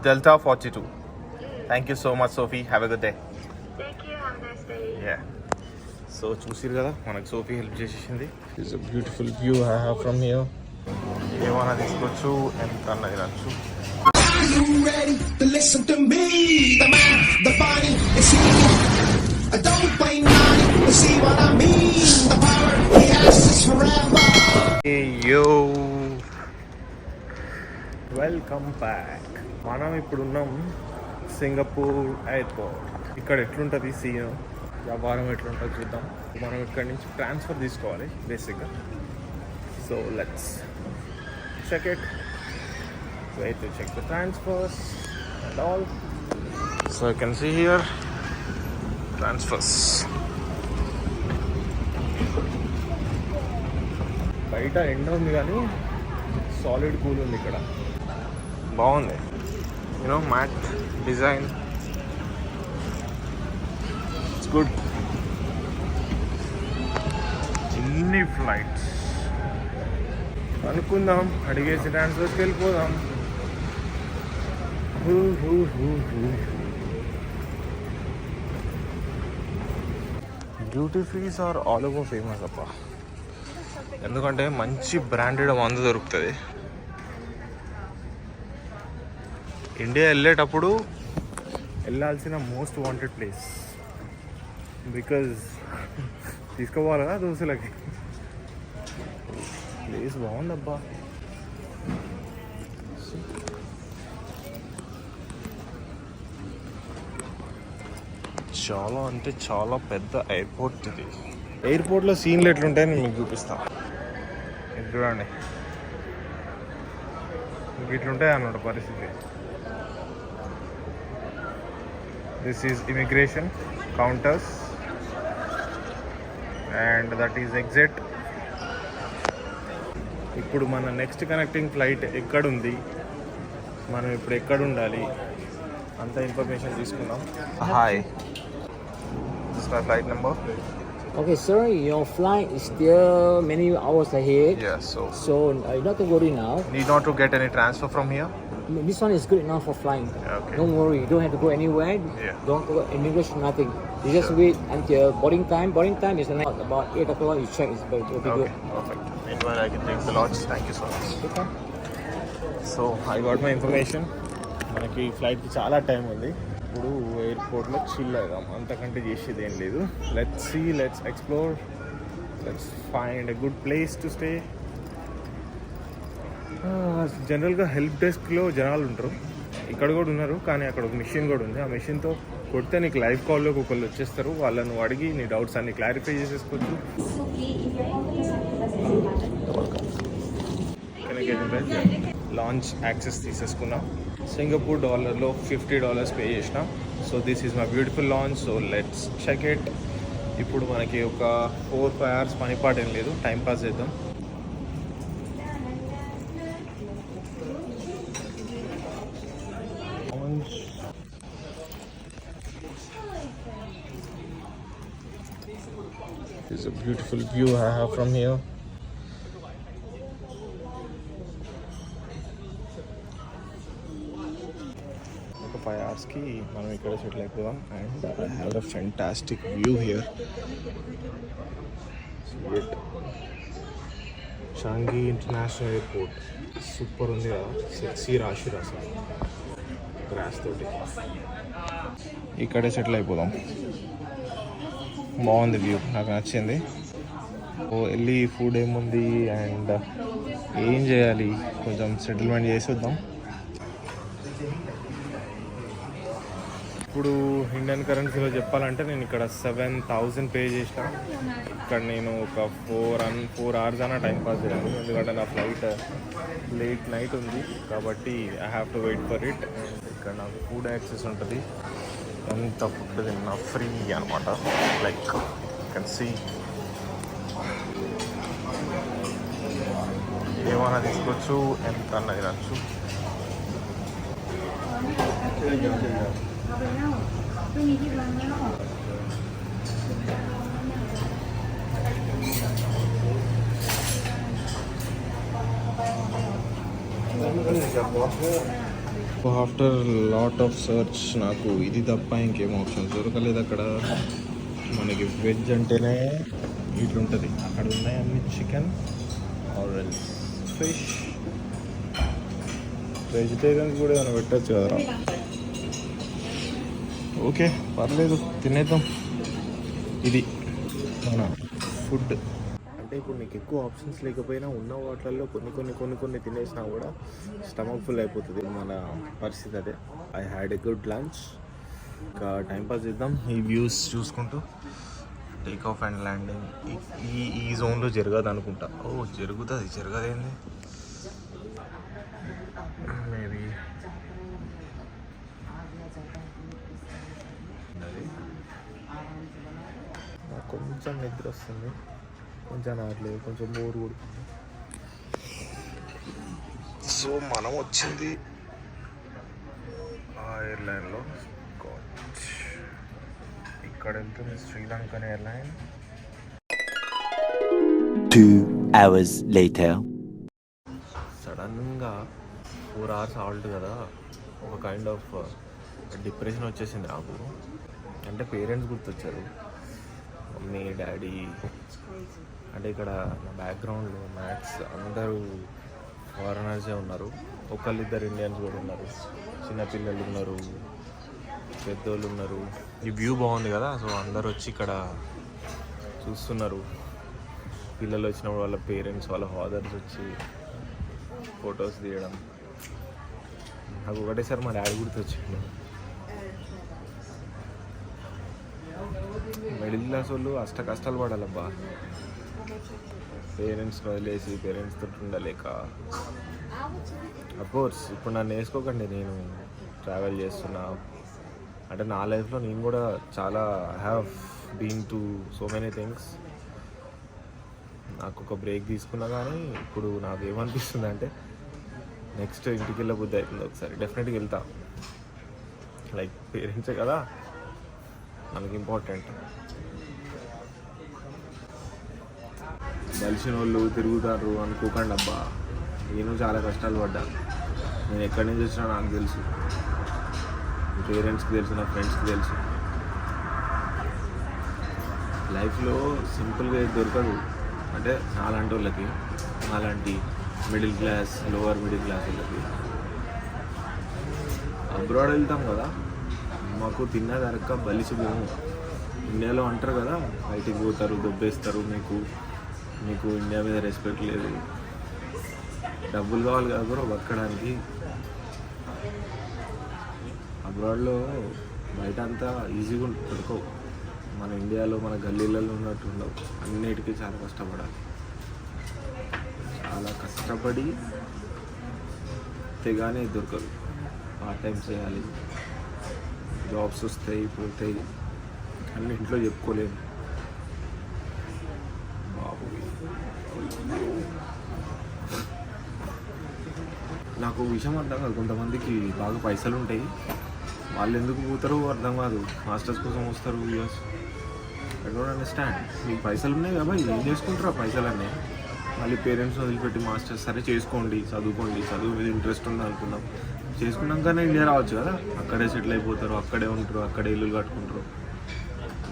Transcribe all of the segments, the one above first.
Delta 42. Thank you so much, Sophie. Have a good day. Thank you. Have a nice day. Yeah. So చూసిరు కదా మనకు Sophie help చేసేసింది. It's a beautiful view I have from here. ఏమైనా తీసుకోవచ్చు, ఎంత అన్న తినచ్చు. You ready to listen to me? The man, the body, the scene. I don't play naughty, you see what I mean? The power he has is forever. Hey yo, welcome back. మనం ఇప్పుడున్నాం Singapore airport. ఇక్కడ ఎట్లుంటుంది scene, వ్యాపారం ఎట్లుంటుంది చూద్దాం. మనం ఇక్కడ నుంచి transfer తీసుకోవాలి బేసిక్గా. So let's check it. Wait to check the transfers and all. So you can see here transfers. బయట ఎండ ఉంది కానీ సాలిడ్ కూల్ ఉంది ఇక్కడ. బాగుంది, you know mat design. It's good. ఎన్ని ఫ్లైట్స్ అనుకుందాం, అడిగేసి ట్రాన్స్ఫర్స్కి వెళ్ళిపోదాం. Duty frees are all over famous అప్ప. ఎందుకంటే మంచి బ్రాండెడ్ మందు దొరుకుతుంది. ఇండియా వెళ్ళేటప్పుడు వెళ్ళాల్సిన మోస్ట్ వాంటెడ్ ప్లేస్. బికాజ్ తీసుకోవాలి కదా దోశలకి. ప్లేస్ బాగుందబ్బా. చాలా అంటే చాలా పెద్ద ఎయిర్పోర్ట్ ఇది. ఎయిర్పోర్ట్లో సీన్లు ఎట్లుంటాయని నేను మీకు చూపిస్తాను. ఇది చూడండి, ఇట్లుంటాయి అన్నమాట పరిస్థితి. This is immigration counters and that is exit. ఇప్పుడు మన నెక్స్ట్ కనెక్టింగ్ ఫ్లైట్ ఎక్కడుంది, మనం ఇప్పుడు ఎక్కడ ఉండాలి, అంత ఇన్ఫర్మేషన్ తీసుకుందాం. Hi, this my flight number. Okay, sir, your flight is still many hours ahead. Yeah, so you don't have to worry now. need not to get any transfer from here. This one is good enough for flying. Okay. Don't worry, you don't have to go anywhere. Yeah. Don't go immigration, nothing. You just Sure. wait until boarding time. Boarding time is about 8 o'clock. You check, it will be Okay, good. perfect. Meanwhile, I can take the lodge. Thank you so much. Okay. So I got my information. మనకి ఫ్లైట్కి చాలా time ఉంది. ఇప్పుడు ఎయిర్పోర్ట్లో chill అవుదాం, అంతకంటే చేసేది ఏం లేదు. Let's see, let's explore, let's find a good place to stay. జనరల్గా హెల్ప్ డెస్క్లో జనాలు ఉంటారు, ఇక్కడ కూడా ఉన్నారు. కానీ అక్కడ ఒక మిషన్ కూడా ఉంది. ఆ మిషన్తో కొడితే నీకు లైవ్ కాల్లోకి ఒకళ్ళు వచ్చేస్తారు. వాళ్ళను అడిగి నీ డౌట్స్ అన్ని క్లారిఫై చేసేసుకోవచ్చు. లాంచ్ యాక్సెస్ తీసేసుకున్నాం. సింగపూర్ డాలర్లో $50 పే చేసినాం. So this is my beautiful lounge. So let's check it. ఇప్పుడు మనకి ఒక 4-5 అవర్స్ పనిపాటు ఏం లేదు, టైం పాస్ చేద్దాం. It's a beautiful view I have from here. ఒక 5 అవర్స్కి మనం ఇక్కడ సెటిల్ అయిపోదాం. And I have a fantastic view here. Changi international airport super ఉంది కదా, సెక్సీ రాశి రాసారు గ్రాస్ తోటి. ఇక్కడే సెటిల్ అయిపోదాం. బాగుంది వ్యూ, నాకు నచ్చింది. వెళ్ళి ఫుడ్ ఏముంది అండ్ ఏం చేయాలి కొంచెం సెటిల్మెంట్ చేసి వద్దాం. ఇప్పుడు ఇండియన్ కరెన్సీలో చెప్పాలంటే నేను ఇక్కడ 7,000 పే చేసిన. ఇక్కడ నేను ఒక 4 అవర్స్ అయినా టైం పాస్ చేయను, ఎందుకంటే నా ఫ్లైట్ లేట్ నైట్ ఉంది కాబట్టి I have to wait for it. ఇక్కడ నాకు ఫుడ్ యాక్సెస్ ఉంటుంది, ఎంత ఫుడ్ తిన్నా ఫ్రీ అనమాట. లైక్ యూ కెన్ సీ, ఏమైనా తీసుకోవచ్చు, ఎంత అన్న తినచ్చు. ఆఫ్టర్ లాట్ ఆఫ్ సర్చ్ నాకు ఇది తప్ప ఇంకేం ఆప్షన్ దొరకలేదు అక్కడ. మనకి వెజ్ అంటేనే ఇట్లుంటుంది, అక్కడ ఉన్నాయి అన్ని చికెన్ ఆరెంజ్ ఫిష్. వెజిటేరియన్స్ కూడా ఏమైనా పెట్టచ్చు కదరా. ఓకే పర్లేదు తినేద్దాం. ఇది మన ఫుడ్. అంటే ఇప్పుడు నీకు ఎక్కువ ఆప్షన్స్ లేకపోయినా ఉన్న వాటిల్లో కొన్ని తినేసినా కూడా స్టమక్ ఫుల్ అయిపోతుంది. మన పరిస్థితి అదే. I had a good lunch. ఇంకా టైంపాస్ చేద్దాం ఈ వ్యూస్ చూసుకుంటూ. టేక్ ఆఫ్ అండ్ ల్యాండింగ్ ఈ జోన్లో జరగదు అనుకుంటా. ఓ జరుగుతుంది, జరగదేంది మేబీ. నాకు కొంచెం నిద్ర వస్తుంది, కొంచెం రావట్లేదు, కొంచెం బోర్ కొడుతుంది. సో మనం వచ్చింది ఆ ఎయిర్లైన్లో. ఇక్కడ వెళ్తుంది శ్రీలంకన్ ఎయిర్లైన్. 2 hours later. సడన్గా 4 hours హాల్ట్ కదా, ఒక కైండ్ ఆఫ్ డిప్రెషన్ వచ్చేసింది నాకు. అంటే పేరెంట్స్ గుర్తొచ్చారు, మమ్మీ డాడీ. అంటే ఇక్కడ నా బ్యాక్గ్రౌండ్లో మ్యాథ్స్ అందరూ ఫారినర్సే ఉన్నారు. ఒకళ్ళిద్దరు ఇండియన్స్ కూడా ఉన్నారు, చిన్నపిల్లలు ఉన్నారు, పెద్దోళ్ళు ఉన్నారు. ఈ వ్యూ బాగుంది కదా, సో అందరు వచ్చి ఇక్కడ చూస్తున్నారు. పిల్లలు వచ్చినప్పుడు వాళ్ళ పేరెంట్స్ వాళ్ళ ఫాదర్స్ వచ్చి ఫొటోస్ తీయడం. నాకు ఒకటేసారి మా డాడీ గుర్తొచ్చిండు. మిడిల్ క్లాస్ వాళ్ళు కష్టాలు పడాలబ్బా, పేరెంట్స్ని వదిలేసి పేరెంట్స్తో ఉండలేక. అఫ్కోర్స్ ఇప్పుడు నన్ను వేసుకోకండి, నేను ట్రావెల్ చేస్తున్నా. అంటే నా లైఫ్లో నేను కూడా చాలా I have been to so many things. నాకు ఒక బ్రేక్ తీసుకున్నా, కానీ ఇప్పుడు నాకు ఏమనిపిస్తుంది అంటే నెక్స్ట్ ఇంటికి వెళ్ళే బుద్ధి అవుతుంది. ఒకసారి డెఫినెట్గా వెళ్తా. లైక్ పేరెంట్సే కదా మనకి ఇంపార్టెంట్. బలిసిన వాళ్ళు తిరుగుతారు అనుకోకండి అబ్బా. నేను చాలా కష్టాలు పడ్డా. నేను ఎక్కడి నుంచి వచ్చినా నాకు తెలుసు, పేరెంట్స్కి తెలుసు, నా ఫ్రెండ్స్కి తెలుసు. లైఫ్లో సింపుల్గా ఏది దొరకదు. అంటే నాలాంటి వాళ్ళకి, నాలాంటి middle class lower middle class వాళ్ళకి అబ్రాడ్ వెళ్తాం కదా, మాకు తిన్నదరక్క బలిసిపోము. ఇండియాలో అంటారు కదా, బయటికి పోతారు దొబ్బేస్తారు, మీకు ఇండియా మీద రెస్పెక్ట్ లేదు, డబ్బులు కావాలి కదా బ్రో బతకడానికి. అబ్రాడ్లో బయట అంతా ఈజీగా దొరకవు, మన ఇండియాలో మన గల్లీలలో ఉన్నట్టు ఉండవు. అన్నిటికీ చాలా కష్టపడాలి, చాలా కష్టపడి తెగానే దొరకదు. పార్ట్ టైం చేయాలి, జాబ్స్ వస్తాయి పోతాయి, అన్ని ఇంట్లో చెప్పుకోలేము. బాబు నాకు విషయం అర్థం కాదు, కొంతమందికి బాగా పైసలు ఉంటాయి, వాళ్ళు ఎందుకు పోతారో అర్థం కాదు. మాస్టర్స్ కోసం వస్తారు యూఎస్. I don't understand. మీకు పైసలు ఉన్నాయి కదా, ఏం చేసుకుంటారు ఆ పైసలన్నీ? మళ్ళీ పేరెంట్స్ వదిలిపెట్టి మాస్టర్స్ సరే చేసుకోండి, చదువుకోండి, చదువు మీద ఇంట్రెస్ట్ ఉంది అనుకుందాం, చేసుకున్నాకనే ఇండియా రావచ్చు కదా. అక్కడే సెటిల్ అయిపోతారు, అక్కడే ఉంటారు, అక్కడే ఇల్లులు కట్టుకుంటారు.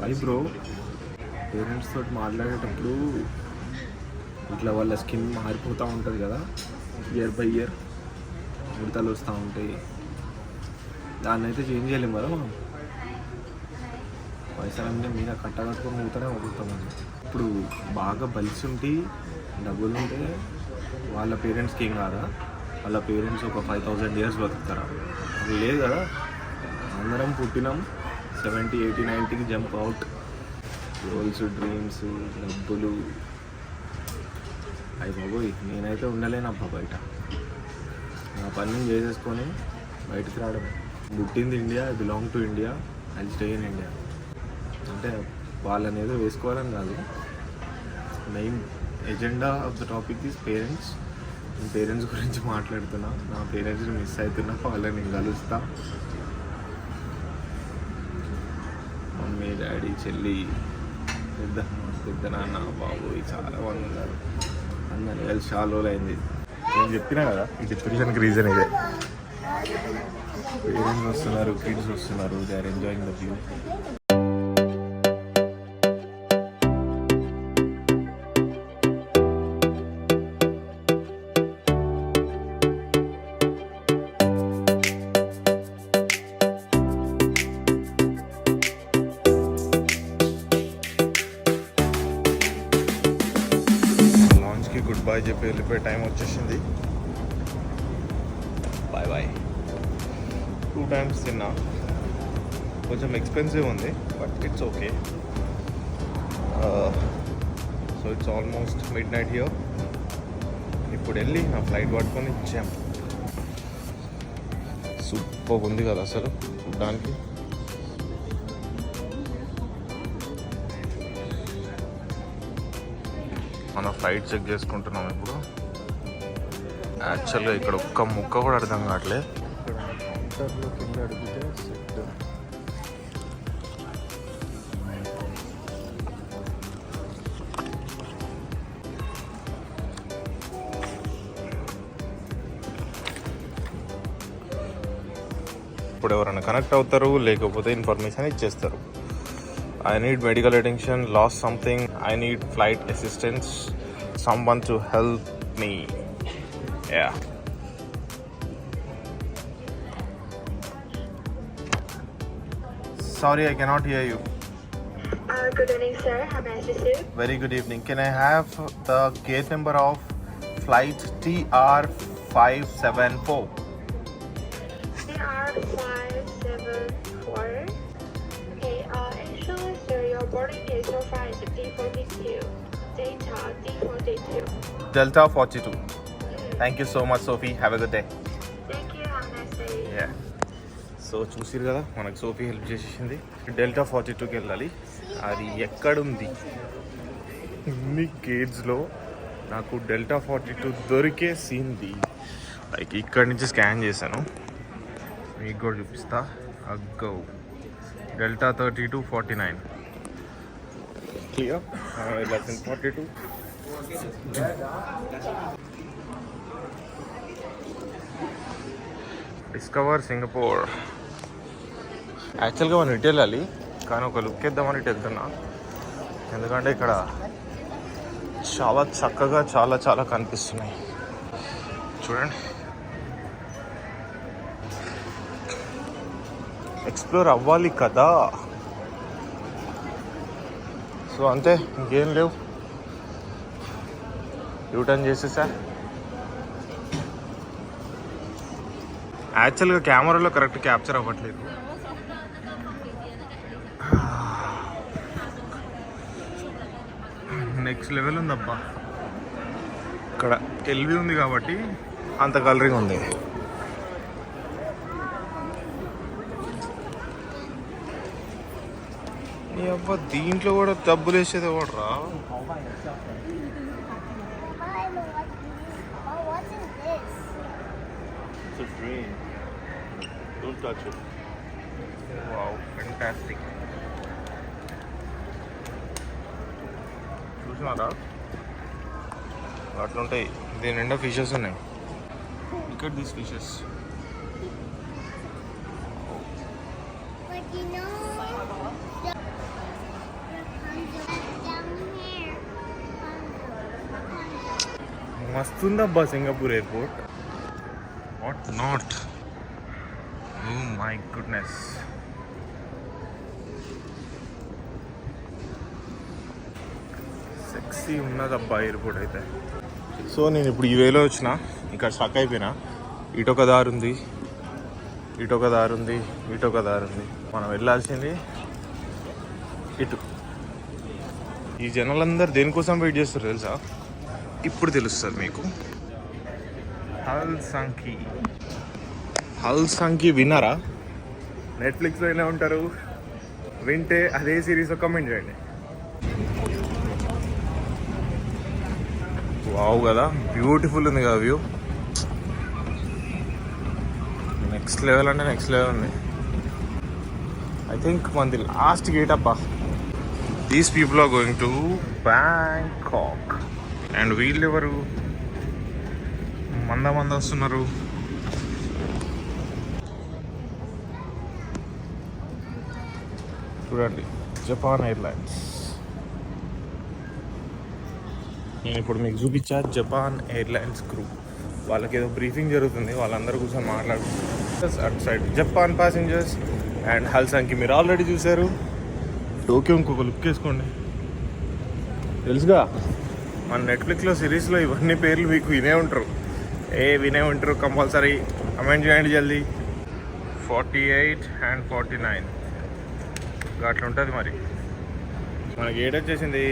Why bro? పేరెంట్స్ తోటి మాట్లాడేటప్పుడు ఇట్లా వాళ్ళ స్కిన్ మారిపోతూ ఉంటుంది కదా, ఇయర్ బై ఇయర్ ముడతలు వస్తూ ఉంటాయి. దాన్ని అయితే చేంజ్ చేయలేము కదా మనం. పైసలన్నీ మీద కట్టగట్టుకొని మిగతానే వదులుతామని. ఇప్పుడు బాగా బలిసి ఉంటే డబ్బులు ఉంటే వాళ్ళ పేరెంట్స్కి ఏం కాదా? వాళ్ళ పేరెంట్స్ ఒక 5000 years బతుకుతారా? అది లేదు కదా. అందరం పుట్టినాం 70, 80, 90కి జంప్ అవుట్. గోల్స్, డ్రీమ్స్, డబ్బులు. అయ్యి బాబోయ్, నేనైతే ఉండలేనబ్బా బయట. నా పని నేను చేసేసుకొని బయటికి రావడం. పుట్టింది India, I belong to India, I stay in India. అంటే వాళ్ళని ఏదో వేసుకోవాలని కాదు, main agenda of the topic is parents. నేను పేరెంట్స్ గురించి మాట్లాడుతున్నా, నా పేరెంట్స్ని మిస్ అవుతున్నా, వాళ్ళని నేను కలుస్తా. మమ్మీ, డాడీ, చెల్లి, పెద్ద నాన్న, బాబు చాలా మంది ఉన్నారు. అందరినీ కలిసి చాలా రోజులు అయింది. నేను చెప్పినా కదా ఈ డిప్రెషన్కి రీజన్ ఇదే. పేరెంట్స్ వస్తున్నారు, కిడ్స్ వస్తున్నారు, they are enjoying the view. లాంచ్కి గుడ్ బై చెప్పి వెళ్ళిపోయే టైం వచ్చేసింది. Bye bye. 2 times తిన్నా, కొంచెం ఎక్స్పెన్సివ్ ఉంది but it's okay. So it's almost mid night here. ఇప్పుడు వెళ్ళి నా ఫ్లైట్ పట్టుకొని ఇచ్చాం. సూపర్ ఉంది కదా అసలు చూడ్డానికి. మన ఫ్లైట్ చెక్ చేసుకుంటున్నాం ఇప్పుడు. యాక్చువల్గా ఇక్కడ ఒక్క ముక్క కూడా అర్థం కావట్లేదు. ఇక్కడ కౌంటర్లో కింద అడిగితే సెట్. ఇప్పుడు ఎవరైనా కనెక్ట్ అవుతారు, లేకపోతే ఇన్ఫర్మేషన్ ఇచ్చేస్తారు. I need medical attention, lost something, I need flight assistance, someone to help me. Yeah. Sorry, I cannot hear you. Good evening, sir. How may I assist you? Very good evening. Can I have the gate number of flight TR574? TR574. Okay, actually, sir, your boarding gate so far is D42. Data D42. Delta 42. Thank you so much, Sophie. Have a good day. Thank you. Have a nice day. Yeah. So చూసిరు కదా, మనకు Sophie help చేసేసింది. Delta 42కి వెళ్ళాలి. అది ఎక్కడుంది? ఇన్ని గేట్స్లో నాకు delta 42 దొరికే సీన్ది. లైక్ ఇక్కడి నుంచి స్కాన్ చేశాను, మీకు కూడా చూపిస్తా. అగ్గో డెల్టా 3249 క్లియర్. 42 discover Singapore. యాక్చువల్గా మనం ఇటు వెళ్ళాలి, కానీ ఒక లుక్ వేద్దామని ఇటు వెళ్తున్నా. ఎందుకంటే ఇక్కడ చాలా చక్కగా చాలా చాలా కనిపిస్తున్నాయి. చూడండి, ఎక్స్ప్లోర్ అవ్వాలి కదా. సో అంతే, ఇంకేం లేవు. యూటర్న్ చేసేసా. యాక్చువల్గా కెమెరాలో కరెక్ట్ క్యాప్చర్ అవ్వట్లేదు. నెక్స్ట్ లెవెల్ ఉందబ్బా. ఇక్కడ ఎల్వి ఉంది కాబట్టి అంత కలరింగ్ ఉంది. ఈ అబ్బా దీంట్లో కూడా డబ్బులు వేసేది కూడా రా. Don't touch it. Wow, fantastic. చూసినారా అట్లుంటాయి. దీని నిండా ఫిషెస్ ఉన్నాయి. ఇక్కడ these fishes. But you know, down here. మస్తుందబ్బా Singapore airport. What not. Oh my goodness. Sexy ఉన్నదబ్బా ఎయిర్పోర్ట్ అయితే. సో నేను ఇప్పుడు ఈ వేలో వచ్చిన, ఇక్కడ స్టక్ అయిపోయినా. ఇటొక దారి ఉంది, ఇటొక దారి ఉంది, ఇటొక దారి ఉంది. మనం వెళ్ళాల్సింది ఇటు. ఈ జనాలందరూ దేనికోసం వెయిట్ చేస్తారు తెలుసా? ఇప్పుడు తెలుస్తుంది మీకు. హల్ సంకి విన్నారా? నెట్ఫ్లిక్స్లో ఎలా ఉంటారు? వింటే అదే సిరీస్ కమెంట్ చేయండి. వావ్ కదా, బ్యూటిఫుల్ ఉంది కదా వ్యూ. నెక్స్ట్ లెవెల్ అంటే నెక్స్ట్ లెవెల్ ఉంది. ఐ థింక్ మనది లాస్ట్ గేట్ అబ్బా. These people are going to Bangkok. And వీళ్ళు ఎవరు? మంద వస్తున్నారు. చూడండి, జపాన్ ఎయిర్లైన్స్. నేను ఇప్పుడు మీకు చూపించా జపాన్ ఎయిర్లైన్స్ క్రూ. వాళ్ళకి ఏదో బ్రీఫింగ్ జరుగుతుంది, వాళ్ళందరూ కూర్చొని మాట్లాడుతున్నారు. అటు సైడ్ జపాన్ ప్యాసింజర్స్ అండ్ హల్సాంకి మీరు ఆల్రెడీ చూశారు. టోక్యో ఇంకొక లుక్ వేసుకోండి. తెలుసుగా మన నెట్ఫ్లిక్స్లో సిరీస్లో ఇవన్నీ పేర్లు మీకు వినే ఉంటారు. కంపల్సరీ కమెంట్ చేయండి జల్దీ. 48 and 49 అట్లా ఉంటుంది. మరి మనకి ఏడొచ్చేసింది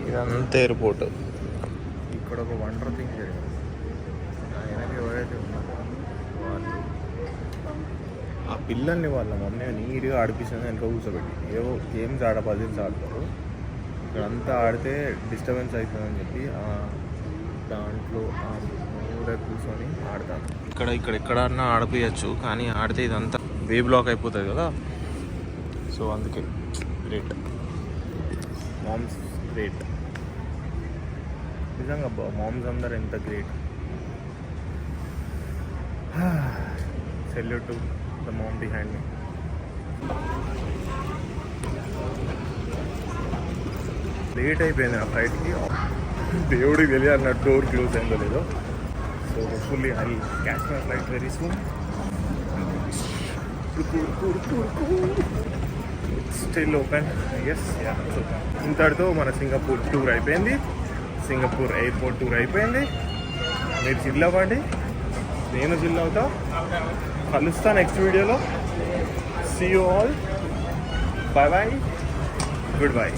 ఇదంతా ఎయిర్పోర్ట్. ఇక్కడ ఒక వండర్ థింగ్ జరిగింది. ఆయనకి ఎవరైతే ఉన్నారో వాళ్ళు ఆ పిల్లల్ని వాళ్ళ మమ్మీ నీట్గా ఆడిపిస్తుంది వెనక కూర్చోబెట్టి ఏవో గేమ్స్ పజిల్స్ ఆడతారు. ఇక్కడంతా ఆడితే డిస్టర్బెన్స్ అవుతుందని చెప్పి దాంట్లో మూడ కూర్చొని ఆడతాను. ఎక్కడన్నా ఆడిపోయచ్చు, కానీ ఆడితే ఇదంతా వే బ్లాక్ అయిపోతుంది కదా. సో అందుకే గ్రేట్, మామ్స్ గ్రేట్. నిజంగా మామ్స్ అందరు ఎంత great. Salute to the mom behind me. Late అయిపోయింది నా ఫ్లైట్కి. దేవుడికి తెలియాలి నా డోర్ క్లోజ్ అయిందో లేదో. So hopefully I catch my flight very soon. Still open, yes. So ఇంతటితో మన సింగపూర్ టూర్ అయిపోయింది. సింగపూర్ ఎయిర్పోర్ట్ టూర్ అయిపోయింది. మీరు చిల్ అవ్వండి, నేను చిల్ అవుతా. కలుస్తా నెక్స్ట్ వీడియోలో. See you all. Bye bye, good bye.